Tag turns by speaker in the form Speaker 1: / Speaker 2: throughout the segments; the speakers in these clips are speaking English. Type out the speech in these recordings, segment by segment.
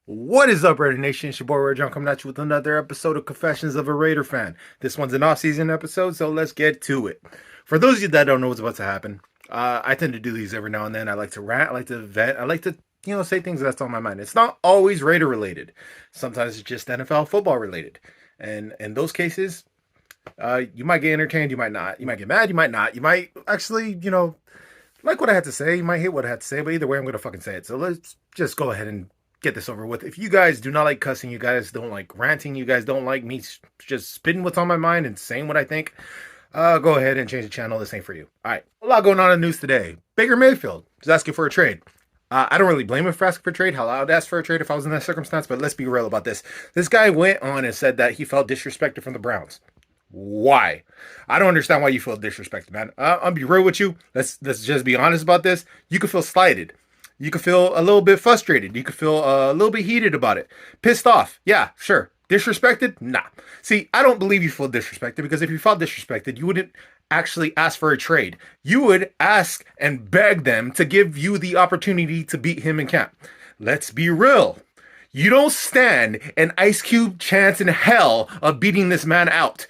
Speaker 1: What is up, Raider Nation? It's your boy Ray John coming at you with another episode of Confessions of a Raider Fan. This one's an off-season episode, so let's get to it. For those of you that don't know what's about to happen, I tend to do these every now and then. I like to rant, I like to vent, I like to, say things that's on my mind. It's not always Raider related. Sometimes it's just NFL football related. And in those cases, you might get entertained, you might not. You might get mad, you might not. You might actually, like what I had to say. You might hate what I had to say, but either way, I'm going to fucking say it. So let's just go ahead and get this over with. If you guys do not like cussing, you guys don't like ranting, you guys don't like me just spitting what's on my mind and saying what I think, go ahead and change the channel. This ain't for you. All right. A lot going on in the news today. Baker Mayfield is asking for a trade. I don't really blame him for asking for a trade. Hell, I would ask for a trade if I was in that circumstance, but let's be real about this. This guy went on and said that he felt disrespected from the Browns. Why? I don't understand why you feel disrespected, man. I'll be real with you. Let's just be honest about this. You could feel slighted. You could feel a little bit frustrated. You could feel a little bit heated about it. Pissed off. Yeah, sure. Disrespected? Nah. See, I don't believe you feel disrespected, because if you felt disrespected, you wouldn't actually ask for a trade. You would ask and beg them to give you the opportunity to beat him in camp. Let's be real. You don't stand an Ice Cube chance in hell of beating this man out.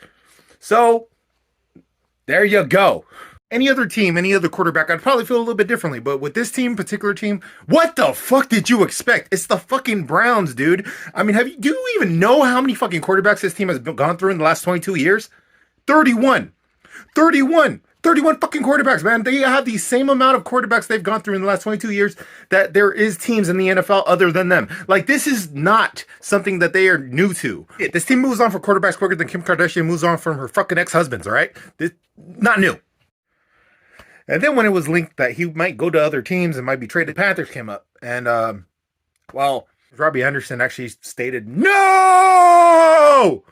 Speaker 1: So, there you go. Any other team, any other quarterback, I'd probably feel a little bit differently. But with this team, particular team, what the fuck did you expect? It's the fucking Browns, dude. I mean, do you even know how many fucking quarterbacks this team has gone through in the last 22 years? 31. 31. 31 fucking quarterbacks, man. They have the same amount of quarterbacks they've gone through in the last 22 years that there is teams in the NFL other than them. Like, this is not something that they are new to. This team moves on for quarterbacks quicker than Kim Kardashian moves on from her fucking ex-husbands, all right? This, not new. And then when it was linked that he might go to other teams and might be traded, Panthers came up. And, Robbie Anderson actually stated, no!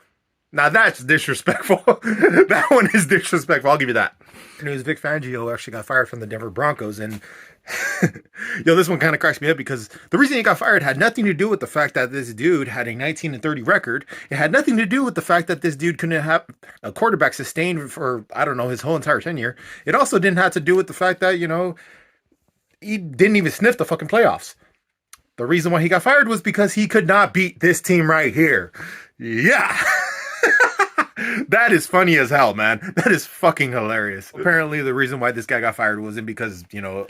Speaker 1: Now that's disrespectful. That one is disrespectful. I'll give you that. News: Vic Fangio actually got fired from the Denver Broncos. And, this one kind of cracks me up, because the reason he got fired had nothing to do with the fact that this dude had a 19-30 record. It had nothing to do with the fact that this dude couldn't have a quarterback sustained for, I don't know, his whole entire tenure. It also didn't have to do with the fact that, he didn't even sniff the fucking playoffs. The reason why he got fired was because he could not beat this team right here. Yeah. That is funny as hell, man. That is fucking hilarious. Apparently, the reason why this guy got fired wasn't because,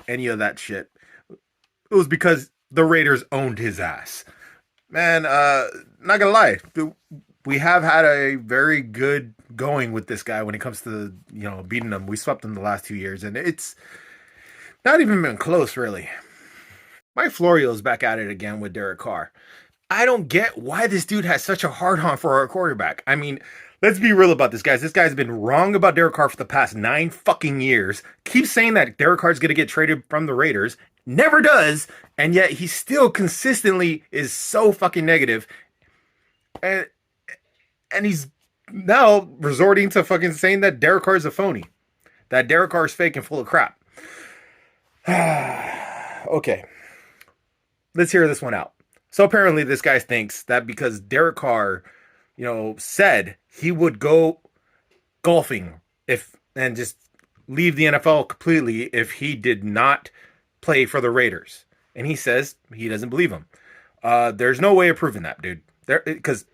Speaker 1: any of that shit. It was because the Raiders owned his ass. Man, not gonna lie. We have had a very good going with this guy when it comes to, beating him. We swept him the last 2 years, and it's not even been close, really. Mike Florio is back at it again with Derek Carr. I don't get why this dude has such a hard-on for our quarterback. I mean, let's be real about this, guys. This guy's been wrong about Derek Carr for the past 9 fucking years. Keeps saying that Derek Carr's going to get traded from the Raiders. Never does. And yet he still consistently is so fucking negative. And he's now resorting to fucking saying that Derek Carr's a phony. That Derek Carr's fake and full of crap. Okay. Let's hear this one out. So apparently this guy thinks that because Derek Carr, said he would go golfing and just leave the NFL completely if he did not play for the Raiders. And he says he doesn't believe him. There's no way of proving that, dude. Because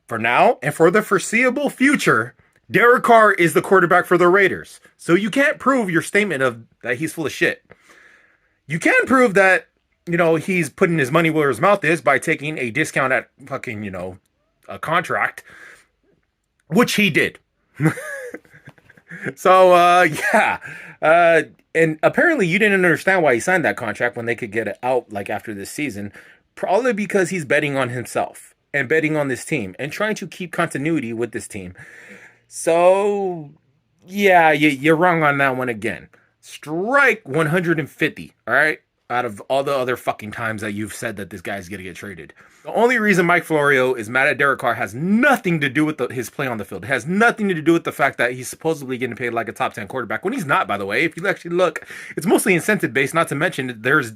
Speaker 1: for now and for the foreseeable future, Derek Carr is the quarterback for the Raiders. So you can't prove your statement of that he's full of shit. You can prove that, he's putting his money where his mouth is by taking a discount at fucking, a contract, which he did. So, and apparently you didn't understand why he signed that contract when they could get it out, like, after this season. Probably because he's betting on himself and betting on this team and trying to keep continuity with this team. So, yeah, you're wrong on that one again. Strike 150, all right? Out of all the other fucking times that you've said that this guy's going to get traded. The only reason Mike Florio is mad at Derek Carr has nothing to do with his play on the field. It has nothing to do with the fact that he's supposedly getting paid like a top 10 quarterback, when he's not, by the way. If you actually look, it's mostly incentive-based, not to mention there's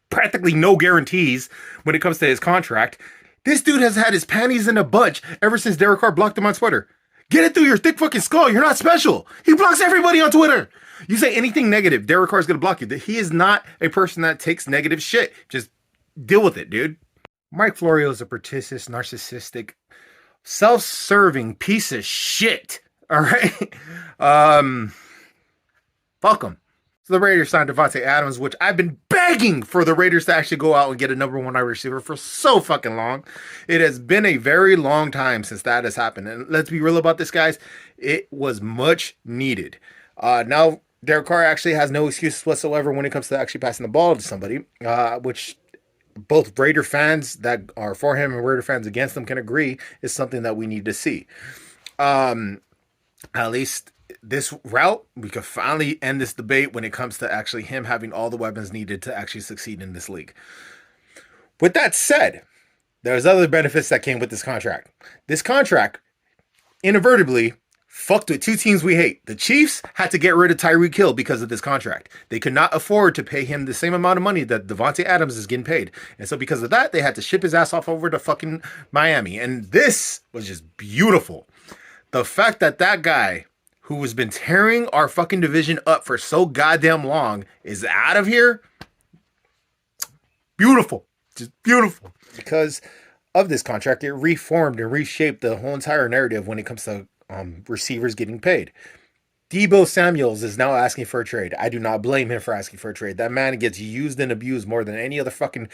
Speaker 1: practically no guarantees when it comes to his contract. This dude has had his panties in a bunch ever since Derek Carr blocked him on Twitter. Get it through your thick fucking skull. You're not special. He blocks everybody on Twitter. You say anything negative, Derek Carr's going to block you. He is not a person that takes negative shit. Just deal with it, dude. Mike Florio is a pretentious, narcissistic, self-serving piece of shit. All right. Fuck him. So the Raiders signed Davante Adams, which I've been begging for the Raiders to actually go out and get a number one wide receiver for so fucking long. It has been a very long time since that has happened. And let's be real about this, guys. It was much needed. Now, Derek Carr actually has no excuses whatsoever when it comes to actually passing the ball to somebody, which both Raider fans that are for him and Raider fans against him can agree is something that we need to see. At least this route, we could finally end this debate when it comes to actually him having all the weapons needed to actually succeed in this league. With that said, there's other benefits that came with this contract. This contract inadvertently fucked with two teams we hate. The Chiefs had to get rid of Tyreek Hill because of this contract. They could not afford to pay him the same amount of money that Davante Adams is getting paid. And so because of that, they had to ship his ass off over to fucking Miami. And this was just beautiful. The fact that that guy who has been tearing our fucking division up for so goddamn long is out of here. Beautiful. Just beautiful. Because of this contract, it reformed and reshaped the whole entire narrative when it comes to receivers getting paid. Deebo Samuels is now asking for a trade. I do not blame him for asking for a trade. That man gets used and abused more than any other fucking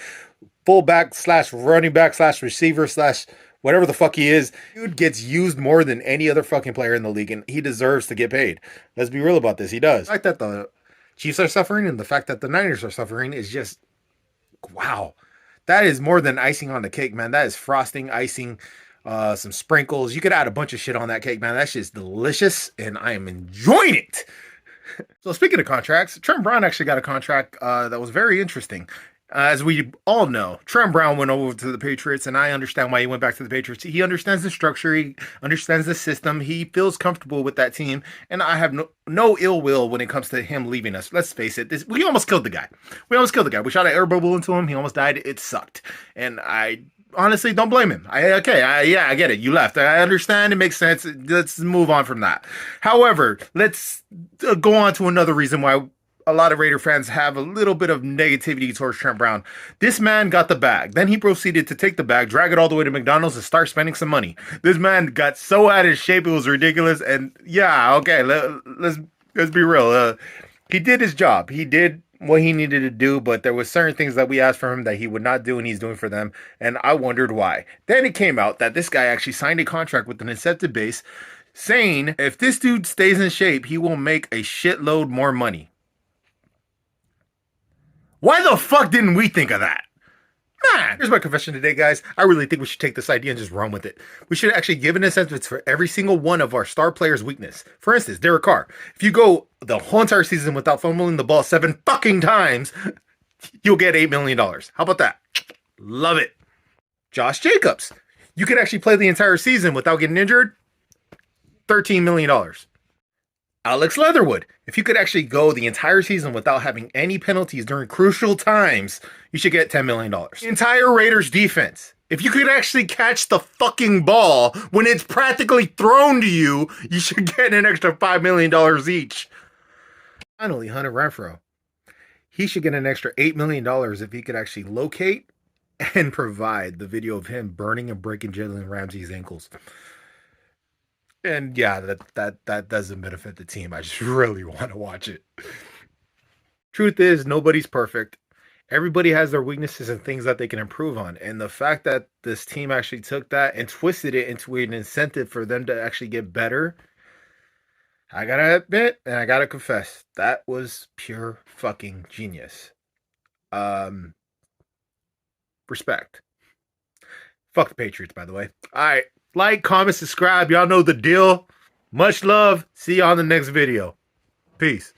Speaker 1: fullback / running back / receiver / whatever the fuck he is. Dude gets used more than any other fucking player in the league, and he deserves to get paid. Let's be real about this. He does. The fact that the Chiefs are suffering and the fact that the Niners are suffering is just, wow. That is more than icing on the cake, man. That is frosting, icing, some sprinkles. You could add a bunch of shit on that cake, man. That's just delicious, and I am enjoying it. So speaking of contracts, Trent Brown actually got a contract that was very interesting. As we all know, Trent Brown went over to the Patriots, and I understand why he went back to the Patriots. He understands the structure. He understands the system. He feels comfortable with that team, and I have no ill will when it comes to him leaving us. Let's face it. We almost killed the guy. We shot an air bubble into him. He almost died. It sucked. And I honestly don't blame him. I get it. You left. I understand. It makes sense. Let's move on from that. However, let's go on to another reason why a lot of Raider fans have a little bit of negativity towards Trent Brown. This man got the bag. Then he proceeded to take the bag, drag it all the way to McDonald's, and start spending some money. This man got so out of shape, it was ridiculous. And yeah, okay, let's be real. He did his job. He did what he needed to do, but there was certain things that we asked for him that he would not do, and he's doing for them. And I wondered why. Then it came out that this guy actually signed a contract with an incentive base saying if this dude stays in shape, he will make a shitload more money. Why the fuck didn't we think of that? Man, here's my confession today, guys. I really think we should take this idea and just run with it. We should actually give an incentive for every single one of our star players' weakness. For instance, Derek Carr. If you go the whole entire season without fumbling the ball 7 fucking times, you'll get $8 million. How about that? Love it. Josh Jacobs. You could actually play the entire season without getting injured. $13 million. Alex Leatherwood. If you could actually go the entire season without having any penalties during crucial times, you should get $10 million. The entire Raiders defense. If you could actually catch the fucking ball when it's practically thrown to you, you should get an extra $5 million each. Finally, Hunter Renfrow. He should get an extra $8 million if he could actually locate and provide the video of him burning and breaking Jalen Ramsey's ankles. And yeah, that doesn't benefit the team. I just really want to watch it. Truth is, nobody's perfect. Everybody has their weaknesses and things that they can improve on. And the fact that this team actually took that and twisted it into an incentive for them to actually get better, I gotta admit, and I gotta confess, that was pure fucking genius. Respect. Fuck the Patriots, by the way. All right. Like, comment, subscribe. Y'all know the deal. Much love. See you on the next video. Peace.